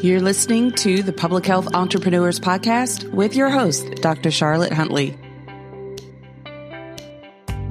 You're listening to the Public Health Entrepreneurs Podcast with your host, Dr. Charlotte Huntley.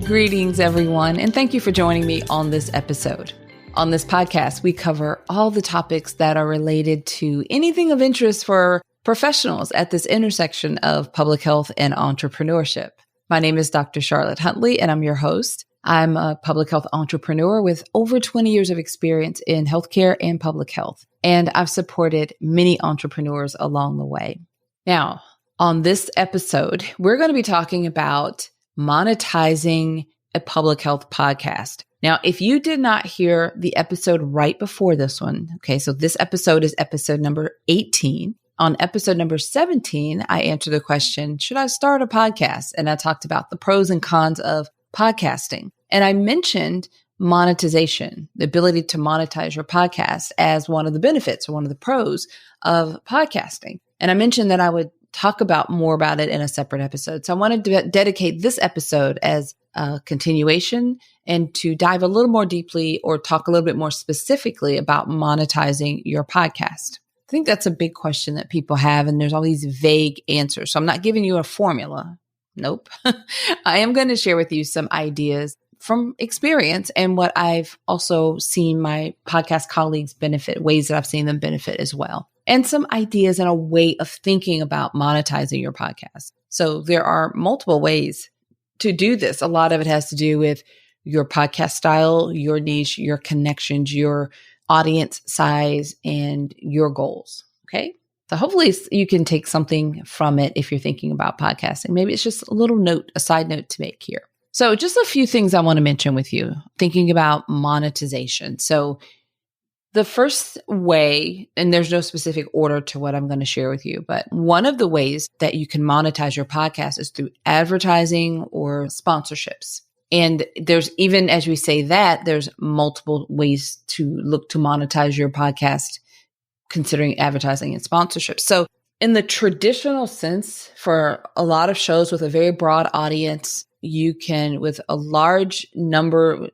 Greetings, everyone, and thank you for joining me on this episode. On this podcast, we cover all the topics that are related to anything of interest for professionals at this intersection of public health and entrepreneurship. My name is Dr. Charlotte Huntley, and I'm your host. I'm a public health entrepreneur with over 20 years of experience in healthcare and public health, and I've supported many entrepreneurs along the way. Now, on this episode, we're going to be talking about monetizing a public health podcast. Now, if you did not hear the episode right before this one, okay, so this episode is episode number 18. On episode number 17, I answered the question, should I start a podcast? And I talked about the pros and cons of podcasting. And I mentioned monetization, the ability to monetize your podcast as one of the benefits or one of the pros of podcasting. And I mentioned that I would talk about more about it in a separate episode. So I wanted to dedicate this episode as a continuation and to dive a little more deeply or talk a little bit more specifically about monetizing your podcast. I think that's a big question that people have, and there's all these vague answers. So I'm not giving you a formula. Nope. I am going to share with you some ideas from experience and what I've also seen my podcast colleagues benefit, ways that I've seen them benefit as well, and some ideas and a way of thinking about monetizing your podcast. So there are multiple ways to do this. A lot of it has to do with your podcast style, your niche, your connections, your audience size, and your goals. Okay. So hopefully you can take something from it if you're thinking about podcasting. Maybe it's just a little note, a side note to make here. So just a few things I want to mention with you, thinking about monetization. So the first way, and there's no specific order to what I'm going to share with you, but one of the ways that you can monetize your podcast is through advertising or sponsorships. And there's, even as we say that, there's multiple ways to look to monetize your podcast, considering advertising and sponsorship. So in the traditional sense, for a lot of shows with a very broad audience, you can, with a large number,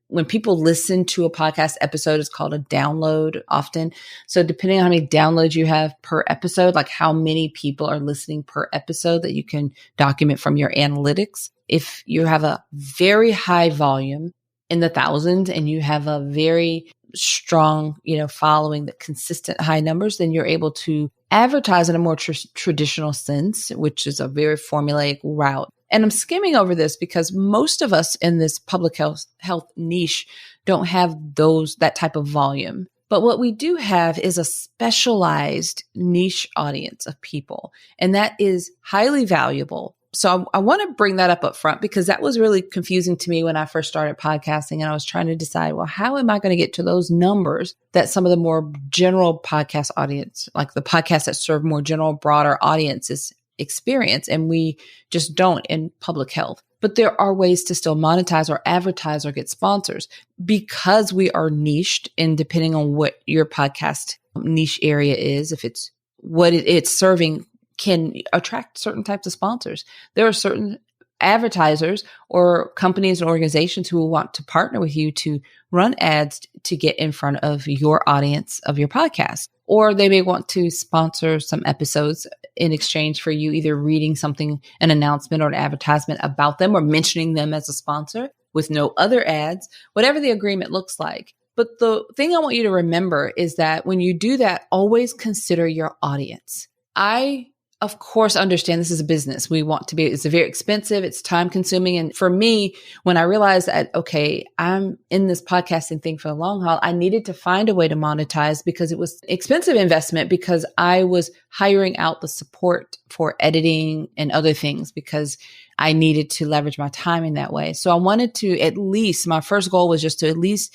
when people listen to a podcast episode, it's called a download often. So depending on how many downloads you have per episode, like how many people are listening per episode that you can document from your analytics. If you have a very high volume in the thousands and you have a very strong, following, the consistent high numbers, then you're able to advertise in a more traditional sense, which is a very formulaic route. And I'm skimming over this because most of us in this public health niche don't have that type of volume. But what we do have is a specialized niche audience of people, and that is highly valuable. So I want to bring that up front because that was really confusing to me when I first started podcasting, and I was trying to decide, well, how am I going to get to those numbers that some of the more general podcast audience, like the podcasts that serve more general, broader audiences, experience, and we just don't in public health. But there are ways to still monetize or advertise or get sponsors because we are niched, and depending on what your podcast niche area is, if it's what it's serving, can attract certain types of sponsors. There are certain advertisers or companies and organizations who will want to partner with you to run ads to get in front of your audience of your podcast. Or they may want to sponsor some episodes in exchange for you either reading something, an announcement or an advertisement about them, or mentioning them as a sponsor with no other ads, whatever the agreement looks like. But the thing I want you to remember is that when you do that, always consider your audience. I, of course, understand this is a business. It's very expensive. It's time consuming. And for me, when I realized that, okay, I'm in this podcasting thing for the long haul, I needed to find a way to monetize because it was expensive investment, because I was hiring out the support for editing and other things because I needed to leverage my time in that way. So I wanted to my first goal was just to at least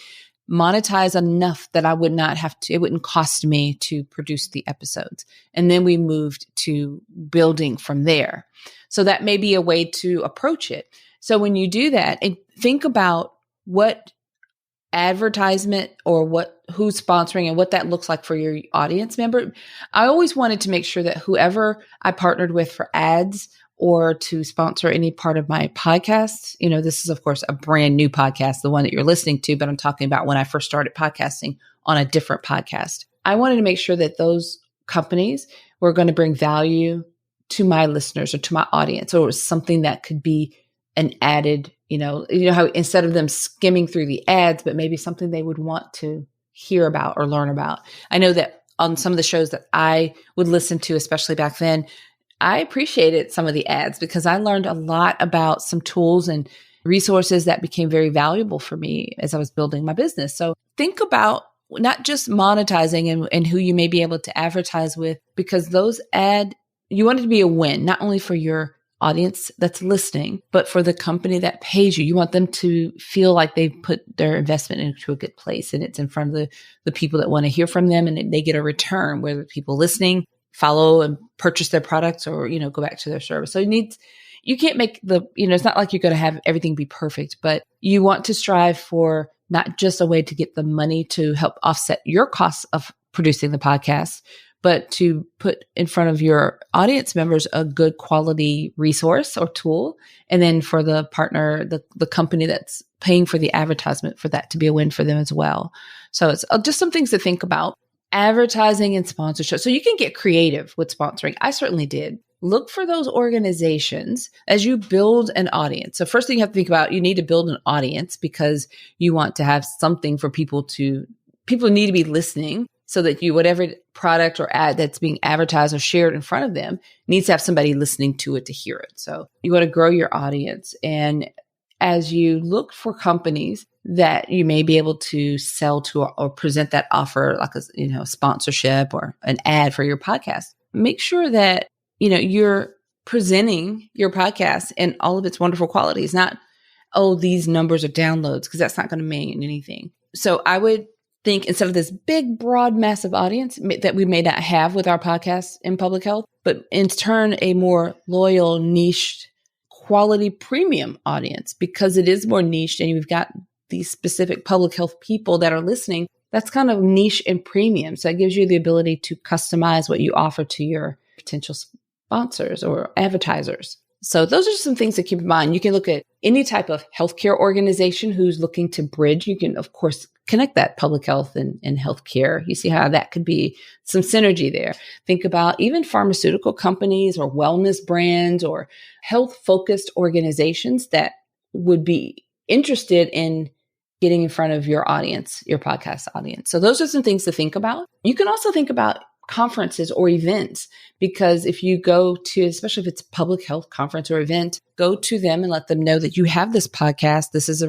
monetize enough that I would not have to, it wouldn't cost me to produce the episodes. And then we moved to building from there. So that may be a way to approach it. So when you do that, think about what advertisement or who's sponsoring and what that looks like for your audience member. I always wanted to make sure that whoever I partnered with for ads or to sponsor any part of my podcast. You know, this is, of course, a brand new podcast, the one that you're listening to, but I'm talking about when I first started podcasting on a different podcast. I wanted to make sure that those companies were going to bring value to my listeners or to my audience, or it was something that could be an added, how instead of them skimming through the ads, but maybe something they would want to hear about or learn about. I know that on some of the shows that I would listen to, especially back then, I appreciated some of the ads because I learned a lot about some tools and resources that became very valuable for me as I was building my business. So think about not just monetizing and who you may be able to advertise with, because you want it to be a win, not only for your audience that's listening, but for the company that pays you. You want them to feel like they've put their investment into a good place and it's in front of the people that want to hear from them, and they get a return, whether people listening follow and purchase their products or, go back to their service. So you can't make it's not like you're going to have everything be perfect, but you want to strive for not just a way to get the money to help offset your costs of producing the podcast, but to put in front of your audience members a good quality resource or tool. And then for the partner, the company that's paying for the advertisement, for that to be a win for them as well. So it's just some things to think about. Advertising and sponsorship. So you can get creative with sponsoring. I certainly did. Look for those organizations as you build an audience. So first thing you have to think about, you need to build an audience because you want to have something for people need to be listening, so that whatever product or ad that's being advertised or shared in front of them needs to have somebody listening to it to hear it. So you want to grow your audience. And as you look for companies that you may be able to sell to or present that offer, like a sponsorship or an ad for your podcast, make sure that you're presenting your podcast in all of its wonderful qualities, not, these numbers are downloads, because that's not going to mean anything. So I would think, instead of this big, broad, massive audience that we may not have with our podcast in public health, but in turn, a more loyal, niched, quality premium audience, because it is more niched and you've got these specific public health people that are listening. That's kind of niche and premium. So it gives you the ability to customize what you offer to your potential sponsors or advertisers. So those are some things to keep in mind. You can look at any type of healthcare organization who's looking to bridge. You can, of course, connect that public health and healthcare. You see how that could be some synergy there. Think about even pharmaceutical companies or wellness brands or health-focused organizations that would be interested in getting in front of your audience, your podcast audience. So those are some things to think about. You can also think about conferences or events, because if you go to, especially if it's a public health conference or event, go to them and let them know that you have this podcast. This is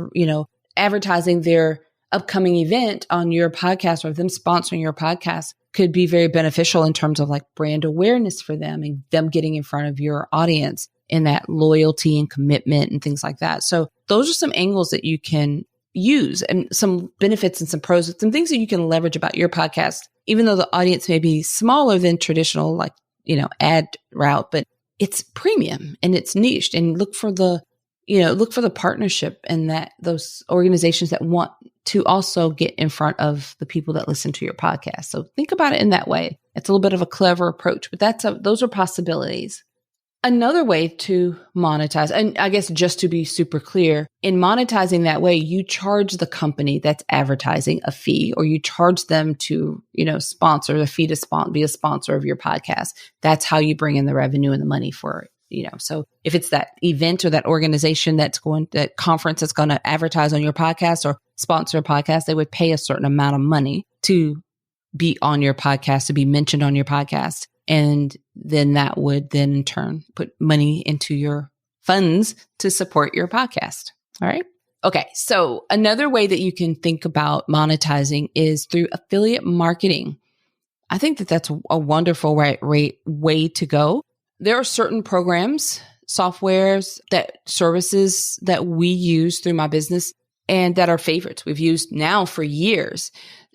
advertising their upcoming event on your podcast, or them sponsoring your podcast could be very beneficial in terms of like brand awareness for them and them getting in front of your audience and that loyalty and commitment and things like that. So those are some angles that you can use, and some benefits and some pros, some things that you can leverage about your podcast, even though the audience may be smaller than traditional, ad route, but it's premium and it's niched, and look for the partnership and that those organizations that want to also get in front of the people that listen to your podcast. So think about it in that way. It's a little bit of a clever approach, but those are possibilities. Another way to monetize, and I guess just to be super clear, in monetizing that way, you charge the company that's advertising a fee, or you charge them to, sponsor the fee to be a sponsor of your podcast. That's how you bring in the revenue and the money for it. So if it's that event or that organization that conference that's going to advertise on your podcast or sponsor a podcast, they would pay a certain amount of money to be on your podcast, to be mentioned on your podcast. And then that would then in turn put money into your funds to support your podcast. All right. Okay. So another way that you can think about monetizing is through affiliate marketing. I think that that's a wonderful way to go. There are certain programs, softwares, services that we use through my business and that are favorites. We've used now for years.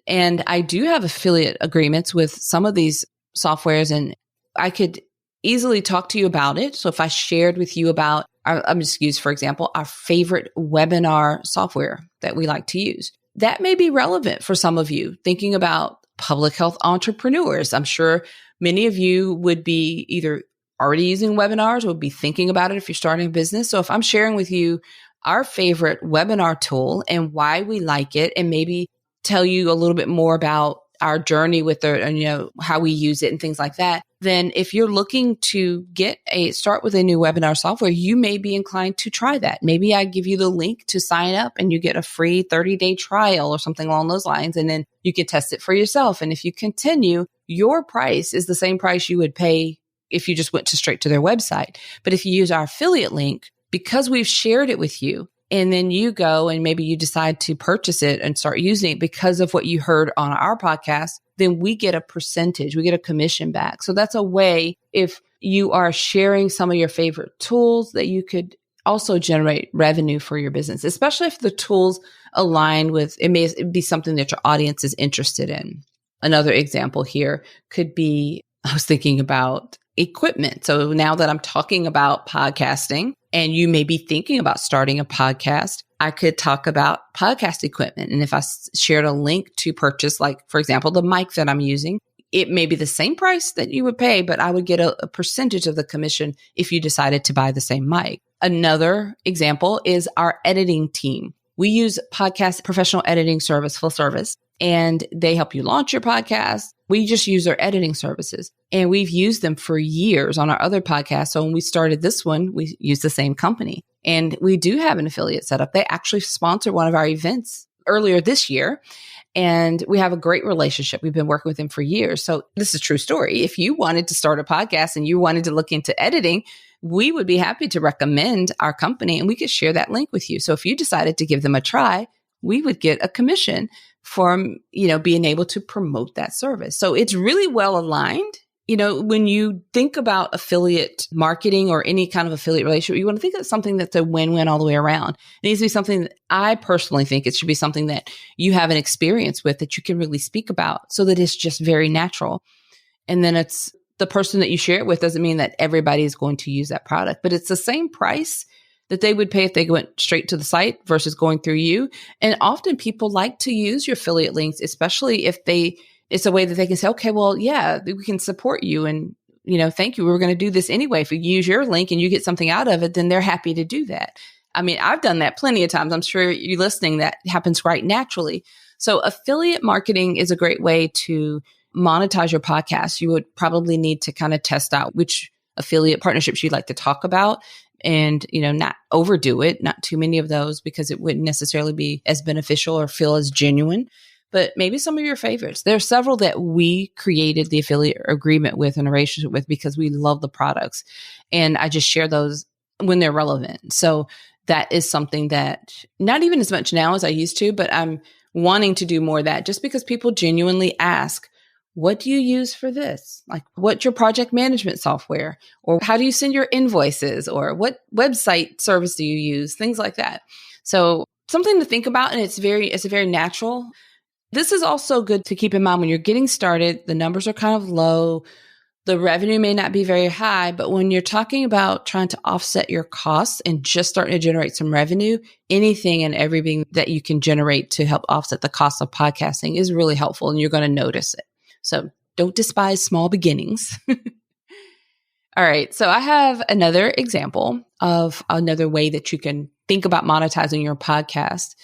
And I do have affiliate agreements with some of these softwares, and I could easily talk to you about it. So if I shared with you about, I'm just use, for example, our favorite webinar software that we like to use, that may be relevant for some of you thinking about public health entrepreneurs. I'm sure many of you would be either already using webinars or would be thinking about it if you're starting a business. So if I'm sharing with you our favorite webinar tool and why we like it, and maybe tell you a little bit more about our journey with it and, how we use it and things like that, then if you're looking to start with a new webinar software, you may be inclined to try that. Maybe I give you the link to sign up and you get a free 30-day trial or something along those lines. And then you can test it for yourself. And if you continue, your price is the same price you would pay if you just went straight to their website. But if you use our affiliate link, because we've shared it with you, and then you go and maybe you decide to purchase it and start using it because of what you heard on our podcast, then we get a percentage, we get a commission back. So that's a way, if you are sharing some of your favorite tools, that you could also generate revenue for your business, especially if the tools align with, it may be something that your audience is interested in. Another example here could be, I was thinking about equipment. So now that I'm talking about podcasting and you may be thinking about starting a podcast, I could talk about podcast equipment. And if I shared a link to purchase, like, for example, the mic that I'm using, it may be the same price that you would pay, but I would get a percentage of the commission if you decided to buy the same mic. Another example is our editing team. We use podcast professional editing service, full service, and they help you launch your podcast. We just use their editing services, and we've used them for years on our other podcasts. So when we started this one, we used the same company, and we do have an affiliate set up. They actually sponsored one of our events earlier this year, and we have a great relationship. We've been working with them for years. So this is a true story. If you wanted to start a podcast and you wanted to look into editing, we would be happy to recommend our company, and we could share that link with you. So if you decided to give them a try, we would get a commission from, being able to promote that service. So it's really well aligned. When you think about affiliate marketing or any kind of affiliate relationship, you want to think of something that's a win-win all the way around. It needs to be something that I personally think it should be something that you have an experience with, that you can really speak about, so that it's just very natural. And then it's the person that you share it with doesn't mean that everybody is going to use that product, but it's the same price that they would pay if they went straight to the site versus going through you. And often people like to use your affiliate links, especially if it's a way that they can say, okay, well, yeah, we can support you. And, thank you. We're going to do this anyway. If you use your link and you get something out of it, then they're happy to do that. I mean, I've done that plenty of times. I'm sure you're listening, that happens quite naturally. So affiliate marketing is a great way to monetize your podcast. You would probably need to kind of test out which affiliate partnerships you'd like to talk about, and, not overdo it, not too many of those, because it wouldn't necessarily be as beneficial or feel as genuine. But maybe some of your favorites. There are several that we created the affiliate agreement with and a relationship with because we love the products. And I just share those when they're relevant. So that is something that not even as much now as I used to, but I'm wanting to do more of that, just because people genuinely ask, what do you use for this? Like, what's your project management software? Or how do you send your invoices? Or what website service do you use? Things like that. So something to think about. And it's very natural. This is also good to keep in mind when you're getting started. The numbers are kind of low. The revenue may not be very high, but when you're talking about trying to offset your costs and just starting to generate some revenue, anything and everything that you can generate to help offset the cost of podcasting is really helpful, and you're going to notice it. So don't despise small beginnings. All right. So I have another example of another way that you can think about monetizing your podcast.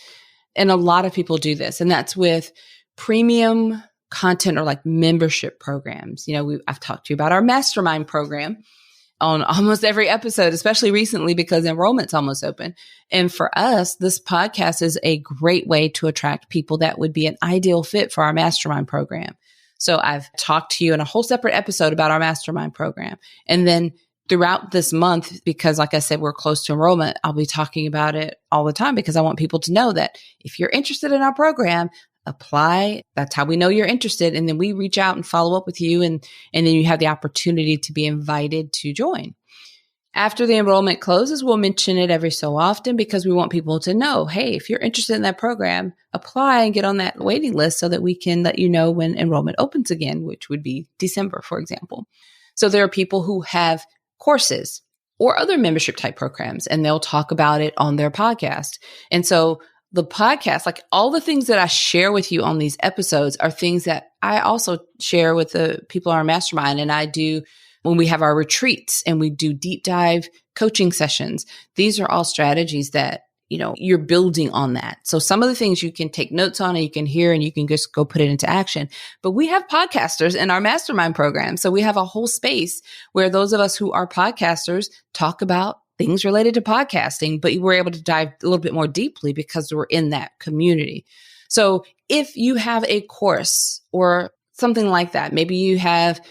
And a lot of people do this, and that's with premium content or like membership programs. I've talked to you about our mastermind program on almost every episode, especially recently because enrollment's almost open. And for us, this podcast is a great way to attract people that would be an ideal fit for our mastermind program. So I've talked to you in a whole separate episode about our mastermind program. And then throughout this month, because like I said, we're close to enrollment, I'll be talking about it all the time because I want people to know that if you're interested in our program, apply. That's how we know you're interested. And then we reach out and follow up with you. And then you have the opportunity to be invited to join. After the enrollment closes, we'll mention it every so often because we want people to know, hey, if you're interested in that program, apply and get on that waiting list so that we can let you know when enrollment opens again, which would be December, for example. So there are people who have courses or other membership type programs, and they'll talk about it on their podcast. And so the podcast, like all the things that I share with you on these episodes are things that I also share with the people in our mastermind, and I do when we have our retreats and we do deep dive coaching sessions. These are all strategies that, you're building on that. So some of the things you can take notes on and you can hear and you can just go put it into action. But we have podcasters in our mastermind program. So we have a whole space where those of us who are podcasters talk about things related to podcasting, but we're able to dive a little bit more deeply because we're in that community. So if you have a course or something like that, maybe you have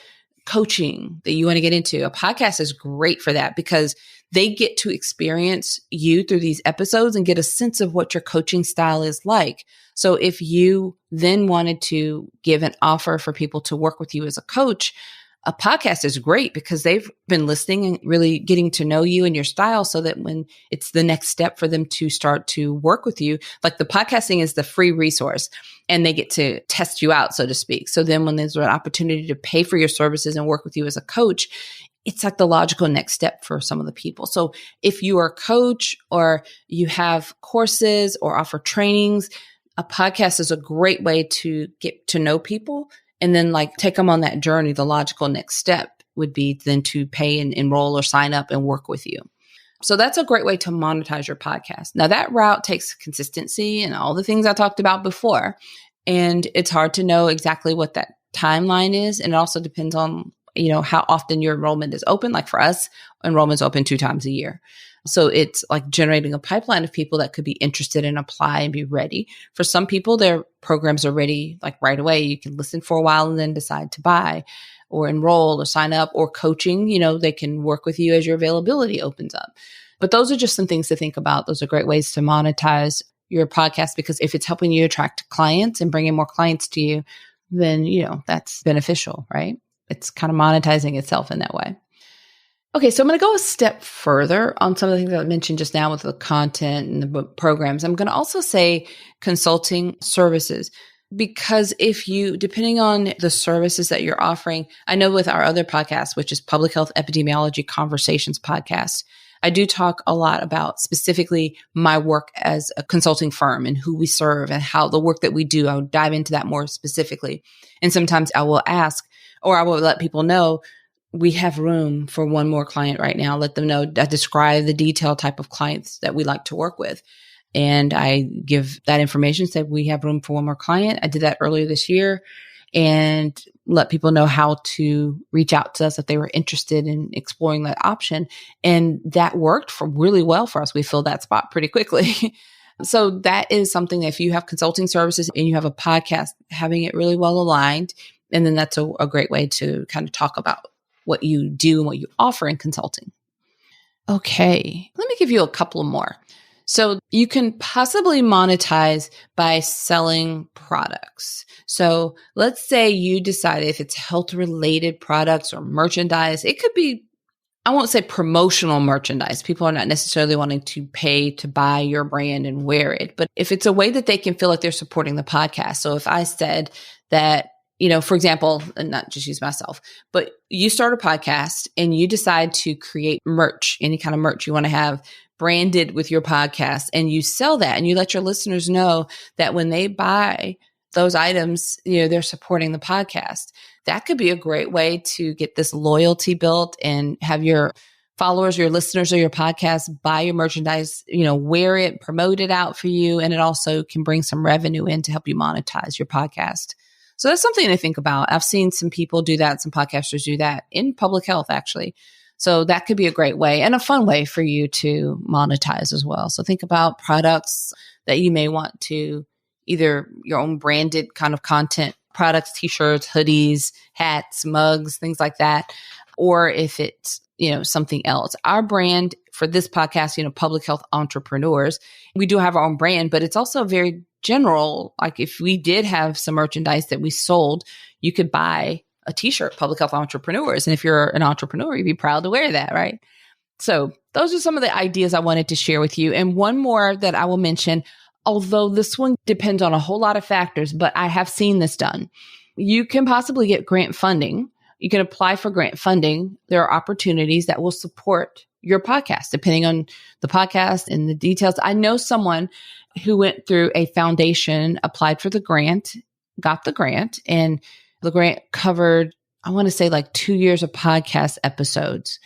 coaching that you want to get into, a podcast is great for that because they get to experience you through these episodes and get a sense of what your coaching style is like. So if you then wanted to give an offer for people to work with you as a coach, a podcast is great because they've been listening and really getting to know you and your style so that when it's the next step for them to start to work with you, like the podcasting is the free resource and they get to test you out, so to speak. So then when there's an opportunity to pay for your services and work with you as a coach, it's like the logical next step for some of the people. So if you are a coach or you have courses or offer trainings, a podcast is a great way to get to know people and then like take them on that journey. The logical next step would be then to pay and enroll or sign up and work with you. So that's a great way to monetize your podcast. Now that route takes consistency and all the things I talked about before. And it's hard to know exactly what that timeline is. And it also depends on, how often your enrollment is open. Like for us, enrollment is open 2 times a year. So it's like generating a pipeline of people that could be interested and apply and be ready. For some people, their programs are ready like right away. You can listen for a while and then decide to buy or enroll or sign up or coaching. They can work with you as your availability opens up. But those are just some things to think about. Those are great ways to monetize your podcast because if it's helping you attract clients and bringing more clients to you, then, that's beneficial, right? It's kind of monetizing itself in that way. Okay, so I'm going to go a step further on some of the things that I mentioned just now with the content and the programs. I'm going to also say consulting services because depending on the services that you're offering, I know with our other podcast, which is Public Health Epidemiology Conversations podcast, I do talk a lot about specifically my work as a consulting firm and who we serve and how the work that we do. I'll dive into that more specifically. And sometimes I will ask, or I will let people know, we have room for one more client right now. Let them know, I describe the detailed type of clients that we like to work with. And I give that information, say we have room for one more client. I did that earlier this year and let people know how to reach out to us if they were interested in exploring that option. And that worked really well for us. We filled that spot pretty quickly. So that is something that if you have consulting services and you have a podcast, having it really well aligned, and then that's a great way to kind of talk about what you do and what you offer in consulting. Okay, let me give you a couple more. So you can possibly monetize by selling products. So let's say you decide if it's health-related products or merchandise, it could be, I won't say promotional merchandise. People are not necessarily wanting to pay to buy your brand and wear it. But if it's a way that they can feel like they're supporting the podcast. So if I said that, for example, and not just use myself, but you start a podcast and you decide to create merch, any kind of merch you want to have branded with your podcast, and you sell that and you let your listeners know that when they buy those items, they're supporting the podcast. That could be a great way to get this loyalty built and have your followers, your listeners of your podcast buy your merchandise, wear it, promote it out for you. And it also can bring some revenue in to help you monetize your podcast. So that's something to think about. I've seen some people do that. Some podcasters do that in public health, actually. So that could be a great way and a fun way for you to monetize as well. So think about products that you may want to either your own branded kind of content, products, t-shirts, hoodies, hats, mugs, things like that. Or if it's, something else. Our brand for this podcast, Public Health Entrepreneurs, we do have our own brand, but it's also very general. Like if we did have some merchandise that we sold, you could buy a t-shirt, Public Health Entrepreneurs. And if you're an entrepreneur, you'd be proud to wear that, right? So those are some of the ideas I wanted to share with you. And one more that I will mention, although this one depends on a whole lot of factors, but I have seen this done. You can possibly get grant funding. You can apply for grant funding. There are opportunities that will support your podcast, depending on the podcast and the details. I know someone who went through a foundation, applied for the grant, got the grant, and the grant covered, I want to say like 2 years of podcast episodes.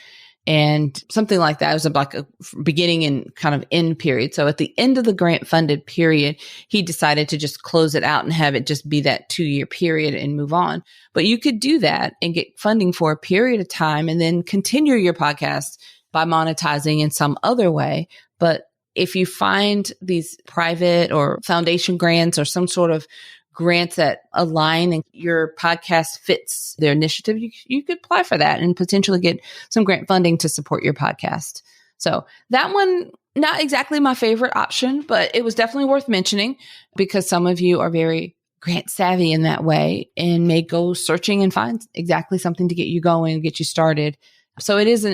and something like that. It was like a beginning and kind of end period. So at the end of the grant funded period, he decided to just close it out and have it just be that 2-year period and move on. But you could do that and get funding for a period of time and then continue your podcast by monetizing in some other way. But if you find these private or foundation grants or some sort of grants that align and your podcast fits their initiative, you could apply for that and potentially get some grant funding to support your podcast. So that one, not exactly my favorite option, but it was definitely worth mentioning because some of you are very grant savvy in that way and may go searching and find exactly something to get you going, get you started. So it is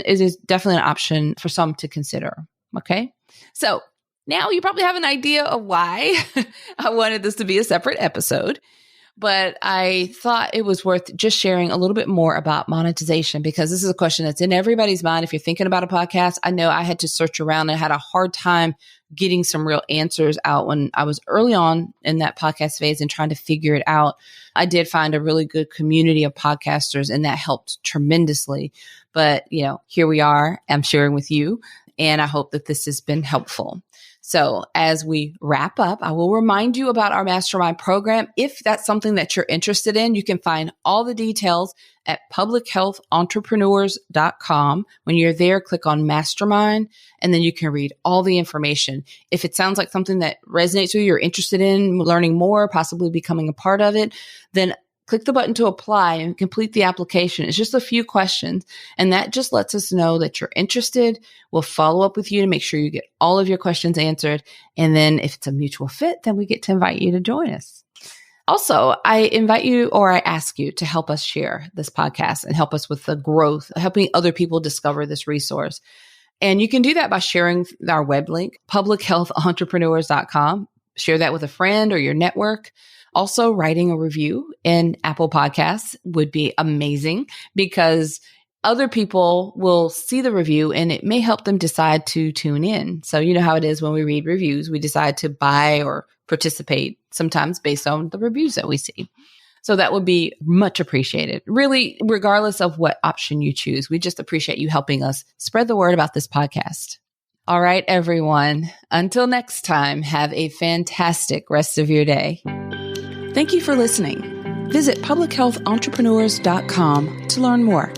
definitely an option for some to consider. Okay. So now you probably have an idea of why I wanted this to be a separate episode, but I thought it was worth just sharing a little bit more about monetization because this is a question that's in everybody's mind. If you're thinking about a podcast, I know I had to search around and had a hard time getting some real answers out when I was early on in that podcast phase and trying to figure it out. I did find a really good community of podcasters and that helped tremendously. But, here we are. I'm sharing with you, and I hope that this has been helpful. So as we wrap up, I will remind you about our mastermind program. If that's something that you're interested in, you can find all the details at publichealthentrepreneurs.com. When you're there, click on mastermind, and then you can read all the information. If it sounds like something that resonates with you, you're interested in learning more, possibly becoming a part of it, then click the button to apply and complete the application. It's just a few questions, and that just lets us know that you're interested. We'll follow up with you to make sure you get all of your questions answered. And then if it's a mutual fit, then we get to invite you to join us. Also, I invite you or I ask you to help us share this podcast and help us with the growth, helping other people discover this resource. And you can do that by sharing our web link, publichealthentrepreneurs.com. Share that with a friend or your network. Also, writing a review in Apple Podcasts would be amazing because other people will see the review and it may help them decide to tune in. So you know how it is when we read reviews, we decide to buy or participate sometimes based on the reviews that we see. So that would be much appreciated. Really, regardless of what option you choose, we just appreciate you helping us spread the word about this podcast. All right, everyone. Until next time, have a fantastic rest of your day. Thank you for listening. Visit publichealthentrepreneurs.com to learn more.